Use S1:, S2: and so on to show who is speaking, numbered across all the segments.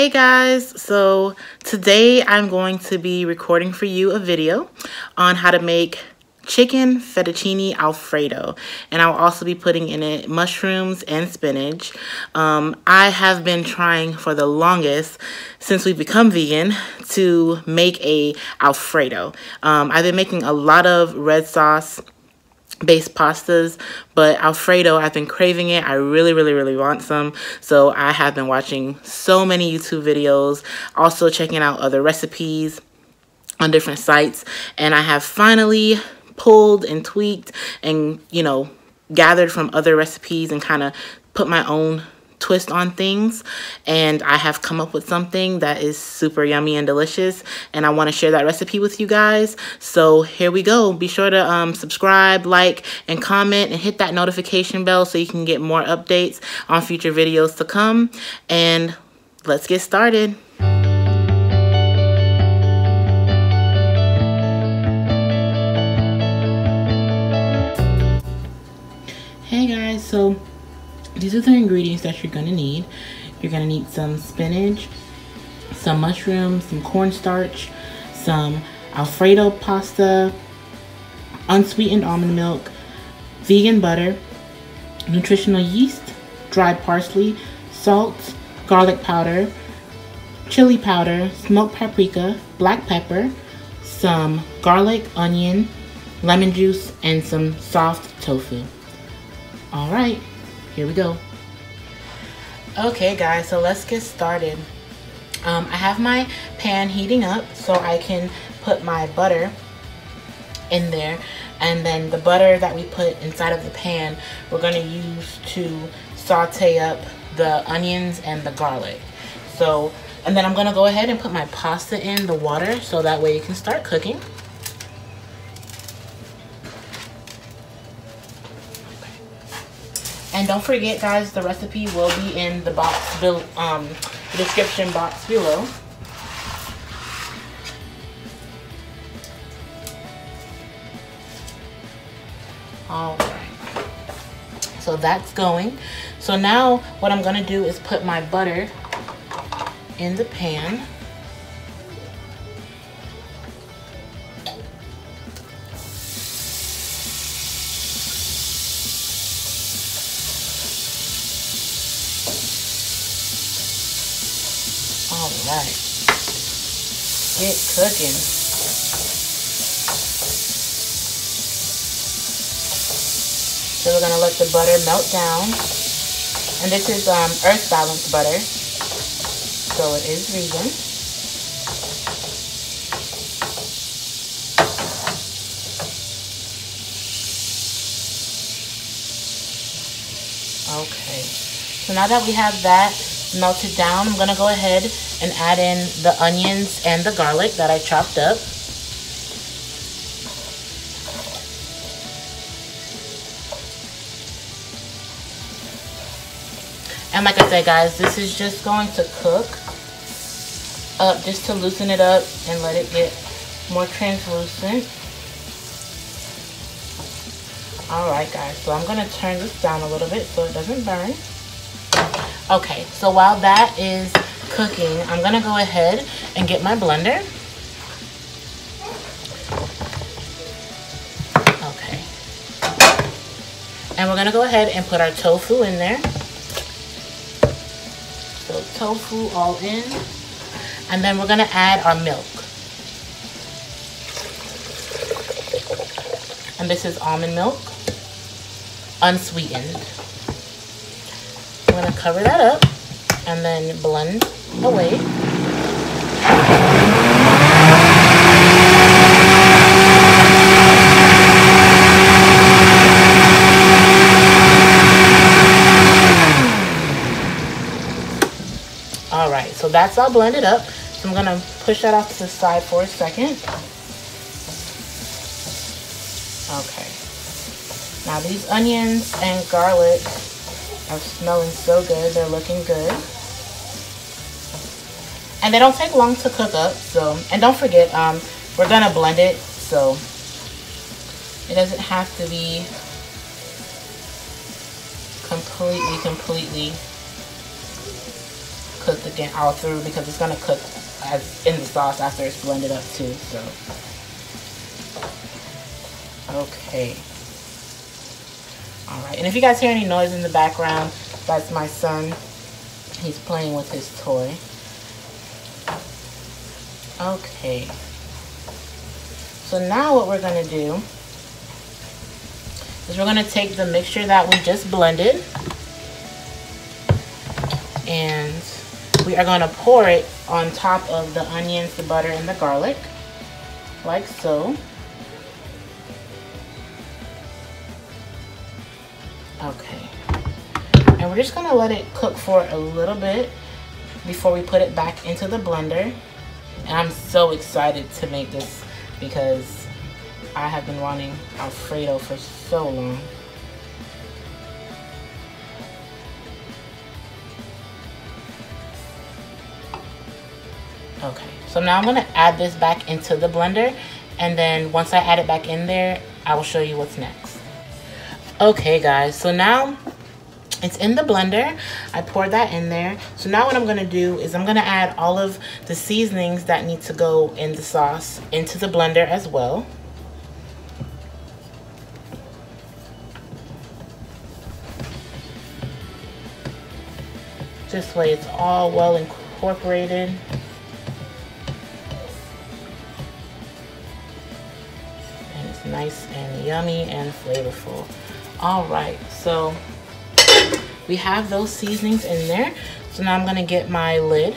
S1: Hey guys, so today I'm going to be recording for you a video on how to make chicken fettuccine Alfredo, and I'll also be putting in it mushrooms and spinach. I have been trying for the longest since we've become vegan to make a Alfredo. I've been making a lot of red sauce based pastas, but Alfredo, I've been craving it. I really want some. So I have been watching so many YouTube videos, also checking out other recipes on different sites, and I have finally pulled and tweaked and, gathered from other recipes and kind of put my own twist on things, and I have come up with something that is super yummy and delicious, and I want to share that recipe with you guys. So here we go. Be sure to subscribe, like, and comment, and hit that notification bell so you can get more updates on future videos to come, and let's get started. Hey guys, so these are the ingredients that you're going to need. You're going to need some spinach, some mushrooms, some cornstarch, some Alfredo pasta, unsweetened almond milk, vegan butter, nutritional yeast, dried parsley, salt, garlic powder, chili powder, smoked paprika, black pepper, some garlic, onion, lemon juice, and some soft tofu. Alright. Here we go. Okay guys, so let's get started. I have my pan heating up so I can put my butter in there, and then the butter that we put inside of the pan we're going to use to saute up the onions and the garlic. So, and then I'm going to go ahead and put my pasta in the water so that way it can start cooking. And don't forget, guys, the recipe will be in the box below, the description box below. Alright. So that's going. So now what I'm going to do is put my butter in the pan. Alright, get cooking. So we're going to let the butter melt down. And this is earth balanced butter, so it is vegan. Okay, so now that we have that melted down, I'm gonna go ahead and add in the onions and the garlic that I chopped up. And like I said, guys, this is just going to cook up just to loosen it up and let it get more translucent. Alright guys, so I'm gonna turn this down a little bit so it doesn't burn. Okay, so while that is cooking, I'm going to go ahead and get my blender. Okay. And we're going to go ahead and put our tofu in there. So tofu all in. And then we're going to add our milk. And this is almond milk, unsweetened. I'm going to cover that up and then blend away. Alright, so that's all blended up. So I'm going to push that off to the side for a second. Okay. Now these onions and garlic are smelling so good. They're looking good. And they don't take long to cook up. So, and don't forget, we're going to blend it. So it doesn't have to be completely cooked again all through, because it's gonna cook as in the sauce after it's blended up too. So okay. All right, and if you guys hear any noise in the background, that's my son. He's playing with his toy. Okay. So now what we're gonna do is we're gonna take the mixture that we just blended, and we are gonna pour it on top of the onions, the butter, and the garlic, like so. Okay. And we're just gonna let it cook for a little bit before we put it back into the blender. And I'm so excited to make this because I have been wanting Alfredo for so long. Okay, so now I'm gonna add this back into the blender, and then once I add it back in there, I will show you what's next. Okay guys, so now it's in the blender. I poured that in there. So now what I'm gonna do is I'm gonna add all of the seasonings that need to go in the sauce into the blender as well. This way it's all well incorporated. And it's nice and yummy and flavorful. All right, so we have those seasonings in there. So now I'm gonna get my lid.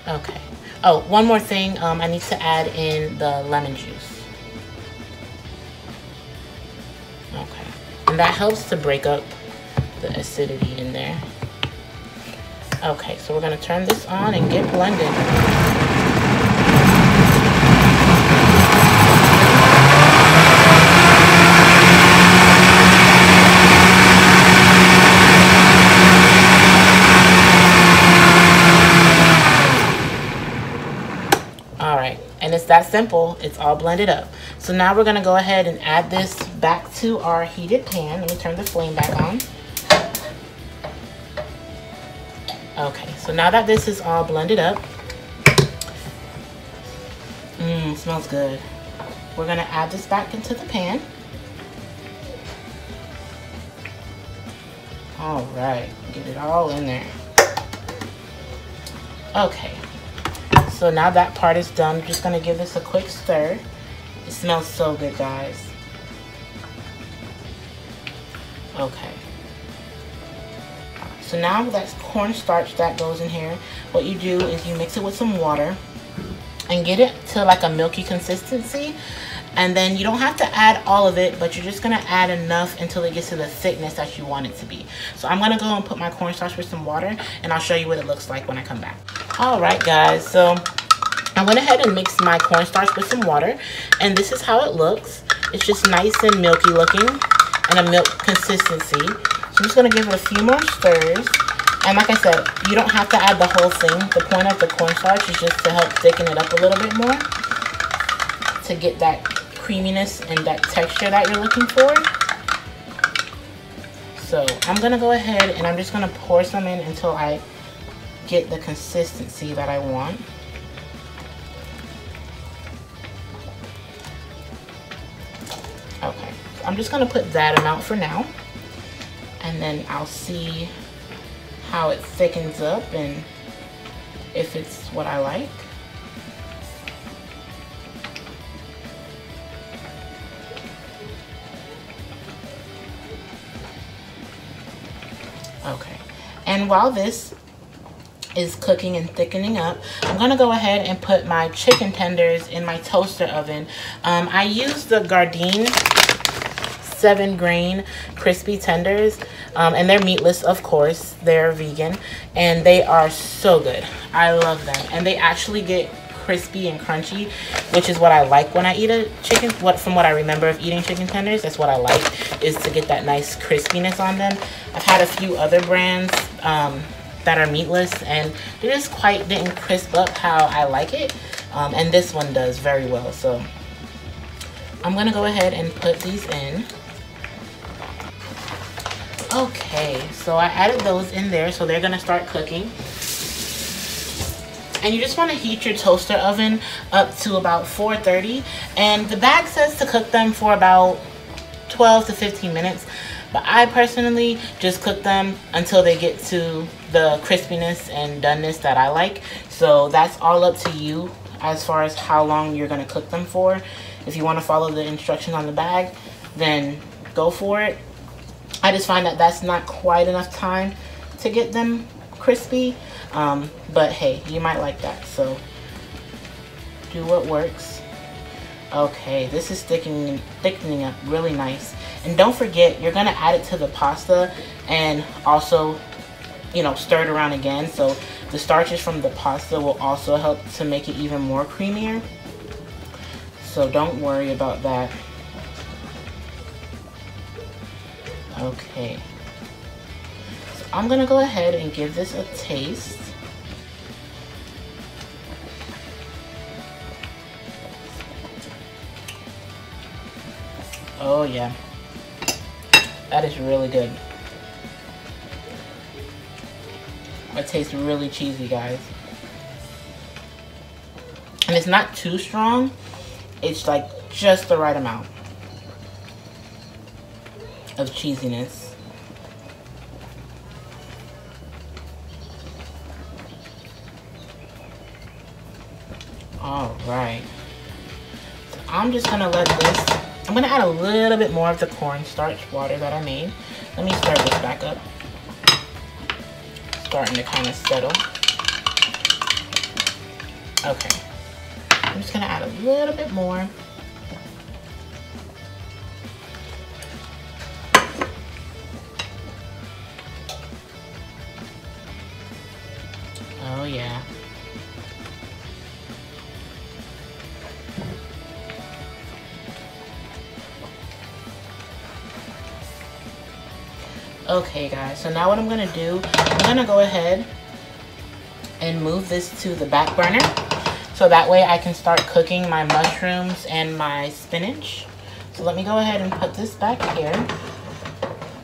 S1: Okay. Oh, one more thing. I need to add in the lemon juice. Okay. And that helps to break up the acidity in there. Okay, so we're gonna turn this on and get blended. And it's that simple. It's all blended up. So now we're gonna go ahead and add this back to our heated pan. Let me turn the flame back on. Okay, so now that this is all blended up, smells good. We're gonna add this back into the pan. All right, get it all in there. Okay. So now that part is done, I'm just gonna give this a quick stir. It smells so good, guys. Okay. So now that's cornstarch that goes in here. What you do is you mix it with some water and get it to like a milky consistency. And then you don't have to add all of it, but you're just gonna add enough until it gets to the thickness that you want it to be. So I'm gonna go and put my cornstarch with some water, and I'll show you what it looks like when I come back. All right, guys, so I went ahead and mixed my cornstarch with some water, and this is how it looks. It's just nice and milky looking and a milk consistency. So I'm just gonna give it a few more stirs. And like I said, you don't have to add the whole thing. The point of the cornstarch is just to help thicken it up a little bit more, to get that creaminess and that texture that you're looking for. So I'm gonna go ahead and I'm just gonna pour some in until I get the consistency that I want. Okay, so I'm just gonna put that amount for now, and then I'll see how it thickens up and if it's what I like. Okay, and while this is cooking and thickening up, I'm gonna go ahead and put my chicken tenders in my toaster oven. I use the Gardein 7-grain crispy tenders, and they're meatless, of course. They're vegan, and they are so good. I love them, and they actually get crispy and crunchy, which is what I like when I eat a chicken. From what I remember of eating chicken tenders, that's what I like, is to get that nice crispiness on them. I've had a few other brands that are meatless, and they just quite didn't crisp up how I like it, and this one does very well. So I'm gonna go ahead and put these in. Okay, so I added those in there, so they're gonna start cooking. And you just want to heat your toaster oven up to about 430, and the bag says to cook them for about 12 to 15 minutes, but I personally just cook them until they get to the crispiness and doneness that I like. So that's all up to you as far as how long you're going to cook them for. If you want to follow the instructions on the bag, then go for it. I just find that that's not quite enough time to get them crispy, but hey, you might like that, so do what works. Okay, this is thickening up really nice. And don't forget, you're gonna add it to the pasta and also, you know, stir it around again, so the starches from the pasta will also help to make it even more creamier. So don't worry about that. Okay, so I'm gonna go ahead and give this a taste. Oh yeah, that is really good. It tastes really cheesy, guys. And it's not too strong. It's like just the right amount of cheesiness. All right. So I'm just gonna let this, I'm gonna add a little bit more of the cornstarch water that I made. Let me stir this back up. Starting to kind of settle. Okay. I'm just gonna add a little bit more. Oh yeah. Okay guys, so now what I'm gonna do, I'm gonna go ahead and move this to the back burner, so that way I can start cooking my mushrooms and my spinach. So let me go ahead and put this back here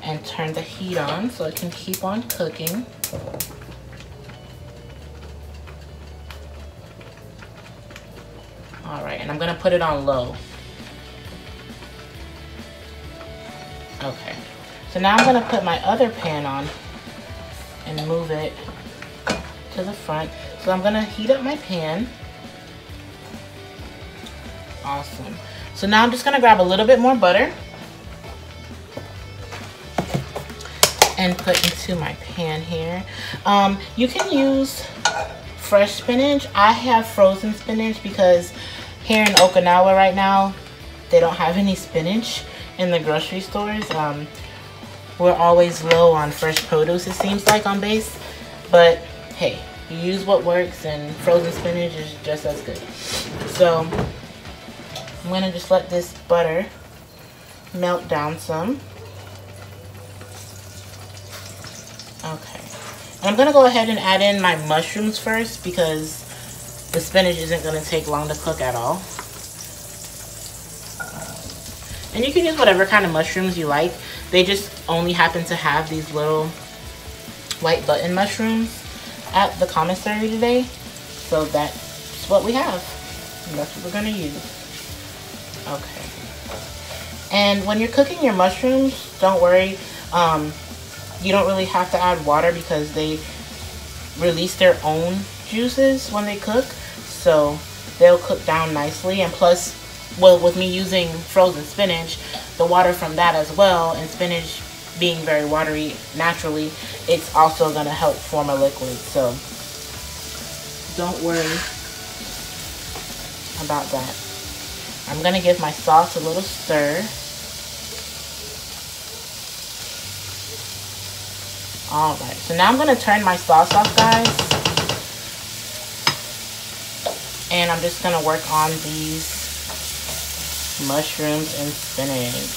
S1: and turn the heat on so it can keep on cooking. All right, and I'm gonna put it on low. Okay. So now I'm gonna put my other pan on and move it to the front. So I'm gonna heat up my pan. Awesome. So now I'm just gonna grab a little bit more butter and put into my pan here. You can use fresh spinach. I have frozen spinach because here in Okinawa right now, they don't have any spinach in the grocery stores. We're always low on fresh produce, it seems like, on base. But hey, you use what works, and frozen spinach is just as good. So I'm gonna just let this butter melt down some. Okay. And I'm gonna go ahead and add in my mushrooms first because the spinach isn't gonna take long to cook at all. And you can use whatever kind of mushrooms you like. They just only happen to have these little white button mushrooms at the commissary today. So that's what we have. And that's what we're gonna use. Okay. And when you're cooking your mushrooms, don't worry. You don't really have to add water because they release their own juices when they cook. So they'll cook down nicely. And plus, well, with me using frozen spinach, the water from that as well, and spinach being very watery naturally, it's also going to help form a liquid. So don't worry about that. I'm going to give my sauce a little stir. Alright, so now I'm going to turn my sauce off, guys. And I'm just going to work on these mushrooms and spinach.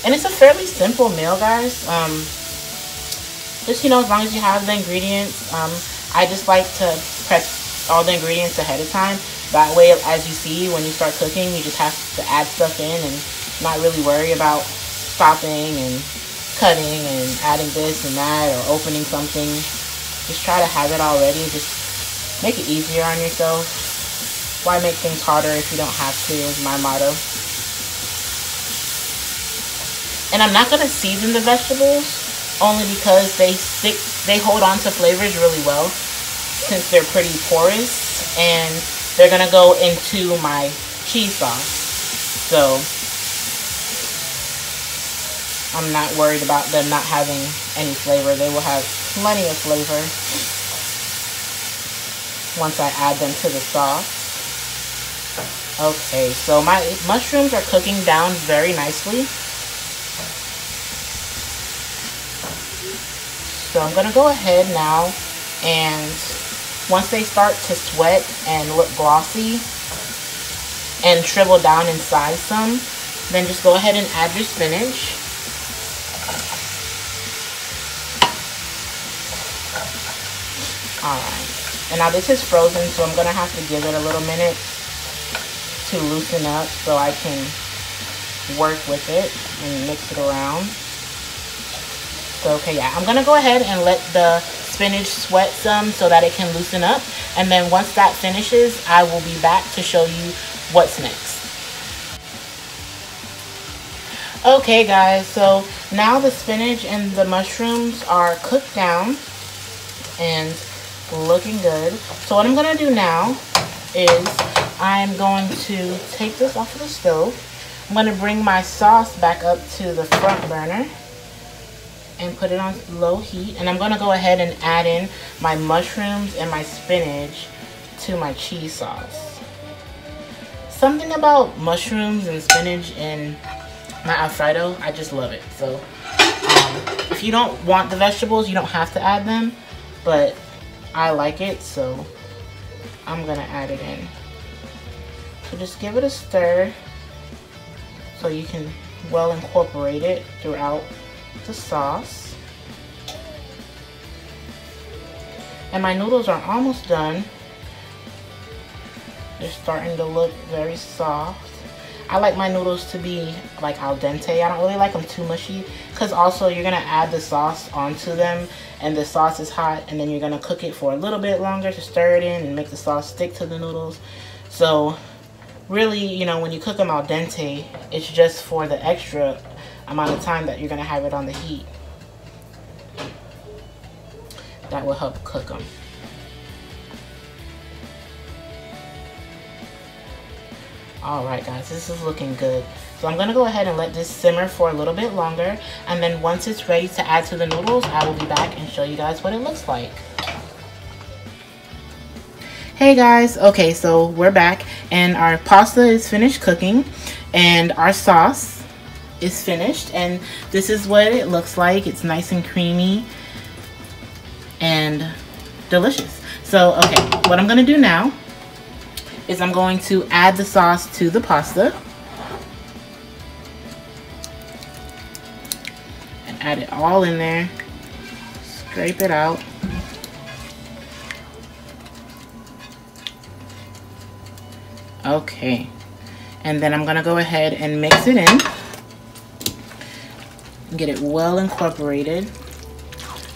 S1: And it's a fairly simple meal, guys. Just, you know, as long as you have the ingredients. I just like to prep all the ingredients ahead of time. That way, as you see, when you start cooking, you just have to add stuff in and not really worry about stopping and cutting and adding this and that or opening something. Just try to have it already. Just make it easier on yourself. Why make things harder if you don't have to, is my motto. And I'm not going to season the vegetables only because they hold on to flavors really well since they're pretty porous, and they're going to go into my cheese sauce. So I'm not worried about them not having any flavor. They will have plenty of flavor once I add them to the sauce. Okay, so my mushrooms are cooking down very nicely. So I'm going to go ahead now, and once they start to sweat and look glossy and shrivel down inside some, then just go ahead and add your spinach. Alright, and now this is frozen, so I'm going to have to give it a little minute to loosen up so I can work with it and mix it around. So, okay, yeah, I'm going to go ahead and let the spinach sweat some so that it can loosen up. And then once that finishes, I will be back to show you what's next. Okay, guys, so now the spinach and the mushrooms are cooked down and looking good. So what I'm going to do now is I'm going to take this off of the stove. I'm going to bring my sauce back up to the front burner and put it on low heat, and I'm going to go ahead and add in my mushrooms and my spinach to my cheese sauce. Something about mushrooms and spinach in my Alfredo, I just love it. So if you don't want the vegetables, you don't have to add them, but I like it, so I'm going to add it in. So just give it a stir so you can well incorporate it throughout the sauce. And my noodles are almost done. They're starting to look very soft. I like my noodles to be like al dente. I don't really like them too mushy, because also you're gonna add the sauce onto them, and the sauce is hot, and then you're gonna cook it for a little bit longer to stir it in and make the sauce stick to the noodles. So really, you know, when you cook them al dente, it's just for the extra amount of time that you're going to have it on the heat. That will help cook them. Alright guys, this is looking good. So I'm going to go ahead and let this simmer for a little bit longer, and then once it's ready to add to the noodles, I will be back and show you guys what it looks like. Hey guys, okay, so we're back, and our pasta is finished cooking, and our sauce is finished, and this is what it looks like. It's nice and creamy and delicious. So okay, what I'm gonna do now is I'm going to add the sauce to the pasta and add it all in there. Scrape it out. Okay, and then I'm gonna go ahead and mix it in. Get it well incorporated.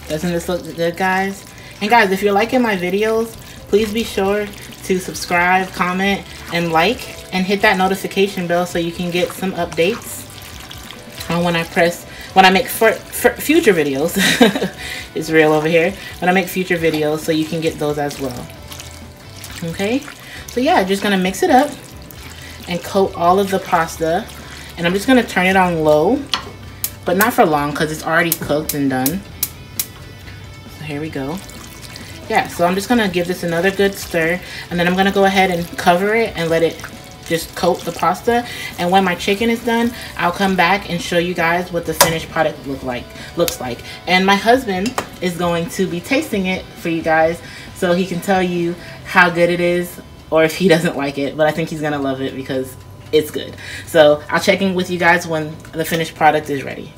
S1: Doesn't this look good, guys? And guys, if you're liking my videos, please be sure to subscribe, comment, and like, and hit that notification bell so you can get some updates on when I make future videos. It's real over here. When I make future videos, so you can get those as well. Okay, so yeah, just gonna mix it up and coat all of the pasta, and I'm just gonna turn it on low, but not for long because it's already cooked and done. So here we go. Yeah, so I'm just gonna give this another good stir, and then I'm gonna go ahead and cover it and let it just coat the pasta. And when my chicken is done, I'll come back and show you guys what the finished product looks like. And my husband is going to be tasting it for you guys so he can tell you how good it is, or if he doesn't like it, but I think he's gonna love it because it's good. So I'll check in with you guys when the finished product is ready.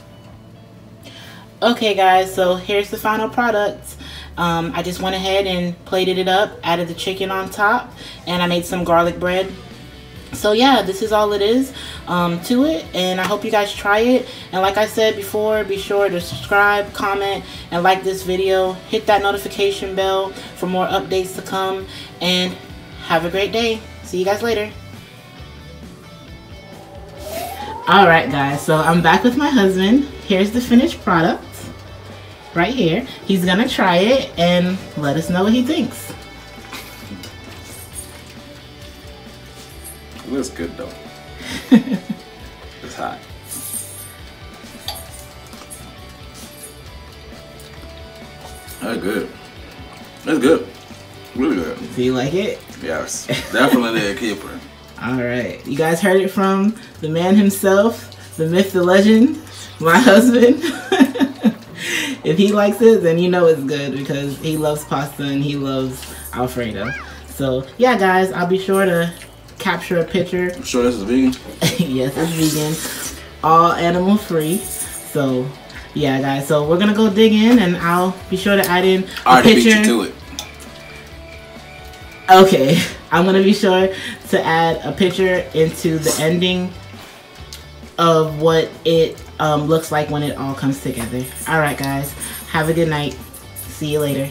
S1: Okay guys, so here's the final product. I just went ahead and plated it up, added the chicken on top, and I made some garlic bread. So yeah, this is all it is to it, and I hope you guys try it. And like I said before, be sure to subscribe, comment, and like this video. Hit that notification bell for more updates to come, and have a great day. See you guys later. Alright guys, so I'm back with my husband. Here's the finished product right here. He's gonna try it and let us know what he thinks.
S2: It looks good though. It's hot. That's good. That's good. Really good.
S1: Do you like it?
S2: Yes. Definitely a keeper.
S1: Alright. You guys heard it from the man himself, the myth, the legend, my husband. If he likes it, then you know it's good because he loves pasta and he loves Alfredo. So yeah guys, I'll be sure to capture a picture.
S2: I'm sure this is vegan?
S1: Yes, it's vegan. All animal free. So yeah guys, so we're gonna go dig in and I'll be sure to add in a picture.
S2: Beat you to it.
S1: Okay, I'm gonna be sure to add a picture into the ending of what it looks like when it all comes together. Alright guys, have a good night. See you later.